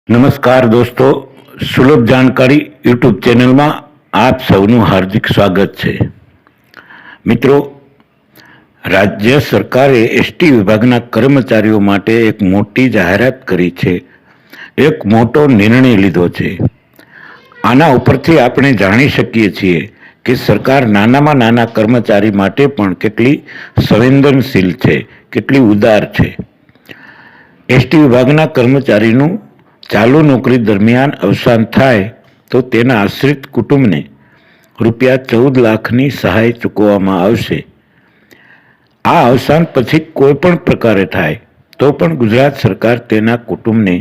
નમસ્કાર દોસ્તો, સુલભ જાણકારી યુટ્યુબ ચેનલમાં આપ સૌનું હાર્દિક સ્વાગત છે. મિત્રો, રાજ્ય સરકારે એસટી વિભાગના કર્મચારીઓ માટે એક મોટી જાહેરાત કરી છે. એક મોટો નિર્ણય લીધો છે. આના ઉપરથી આપણે જાણી શકીએ છીએ કે સરકાર નાનામાં નાના કર્મચારી માટે પણ કેટલી સંવેદનશીલ છે, કેટલી ઉદાર છે. એસટી વિભાગના કર્મચારીનું ચાલુ નોકરી દરમિયાન અવસાન થાય તો તેના આશ્રિત કુટુંબને ₹14 લાખની સહાય ચૂકવવામાં આવશે. આ અવસાન પછી કોઈ પણ પ્રકારે થાય તો પણ ગુજરાત સરકાર તેના કુટુંબને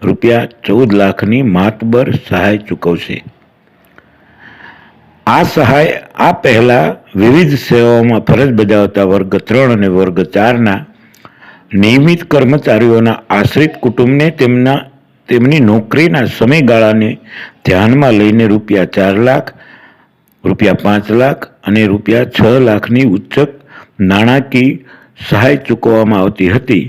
₹14 લાખની માતબર સહાય ચૂકવશે. આ સહાય આ પહેલા વિવિધ સેવાઓમાં ફરજ બજાવતા વર્ગ 3 અને વર્ગ 4ના નિયમિત કર્મચારીઓના આશ્રિત કુટુંબને તેમની નોકરીના સમયગાળાને ધ્યાનમાં લઈને ₹4 લાખ, ₹5 લાખ અને ₹6 લાખની ઉચ્ચ નાણાકીય સહાય ચૂકવવામાં આવતી હતી.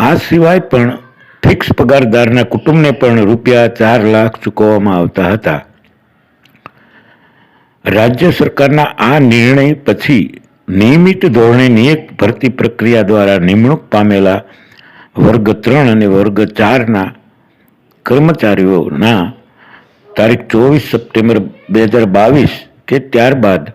આ સિવાય પણ ફિક્સ પગારદારના કુટુંબને પણ ₹4 લાખ ચૂકવવામાં આવતા હતા. રાજ્ય સરકારના આ નિર્ણય પછી નિયમિત ધોરણે નિયત ભરતી પ્રક્રિયા દ્વારા નિમણૂક પામેલા વર્ગ 3 અને વર્ગ 4ના કર્મચારીઓના તારીખ 24 સપ્ટેમ્બર 2022 કે ત્યારબાદ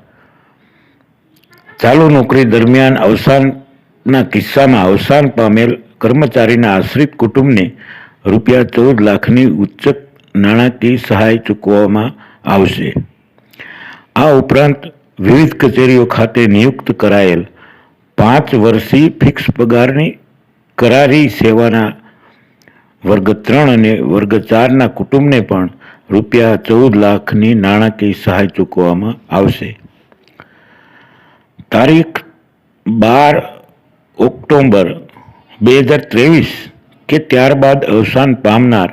ચાલુ નોકરી દરમિયાન અવસાનના કિસ્સામાં અવસાન પામેલ કર્મચારીના આશ્રિત કુટુંબને ₹14 લાખની ઉચ્ચ નાણાકીય સહાય ચૂકવવામાં આવશે. આ ઉપરાંત વિવિધ કચેરીઓ ખાતે નિયુક્ત કરાયેલ 5 વર્ષીય ફિક્સ પગારની કરારી સેવાના વર્ગ 3 અને વર્ગ 4ના કુટુંબને પણ ₹14 લાખની નાણાકીય સહાય ચૂકવવામાં આવશે. તારીખ 12 ઓક્ટોબર 2023 કે ત્યારબાદ અવસાન પામનાર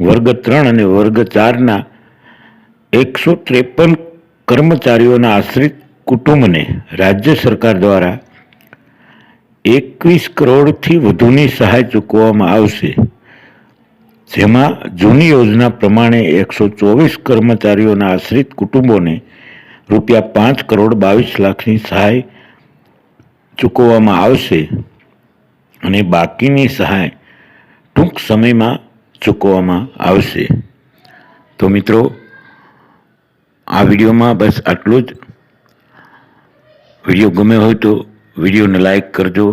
વર્ગ 3 અને વર્ગ 4ના 153 કર્મચારીઓના આશ્રિત કુટુંબને રાજ્ય સરકાર દ્વારા 21 કરોડથી વધુની સહાય ચૂકવવામાં આવશે. જેમાં જૂની યોજના પ્રમાણે 124 કર્મચારીઓના આશ્રિત કુટુંબોને ₹5,22 લાખની સહાય ચૂકવવામાં આવશે અને બાકીની સહાય ટૂંક સમયમાં ચૂકવવામાં આવશે. તો મિત્રો, આ વિડીયોમાં બસ આટલું જ. વિડીયો ગમ્યો હોય તો વિડીયોને લાઈક કરજો,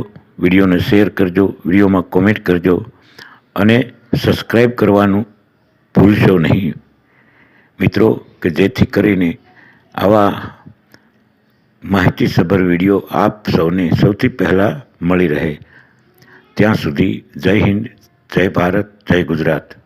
વિડીયોને શેર કરજો, વિડીયોમાં કોમેન્ટ કરજો અને સબસ્ક્રાઈબ કરવાનું ભૂલશો નહીં મિત્રો, કે જેથી કરીને આવા માહિતીસભર વિડીયો આપ સૌને સૌથી પહેલાં મળી રહે. ત્યાં સુધી જય હિન્દ, જય ભારત, જય ગુજરાત.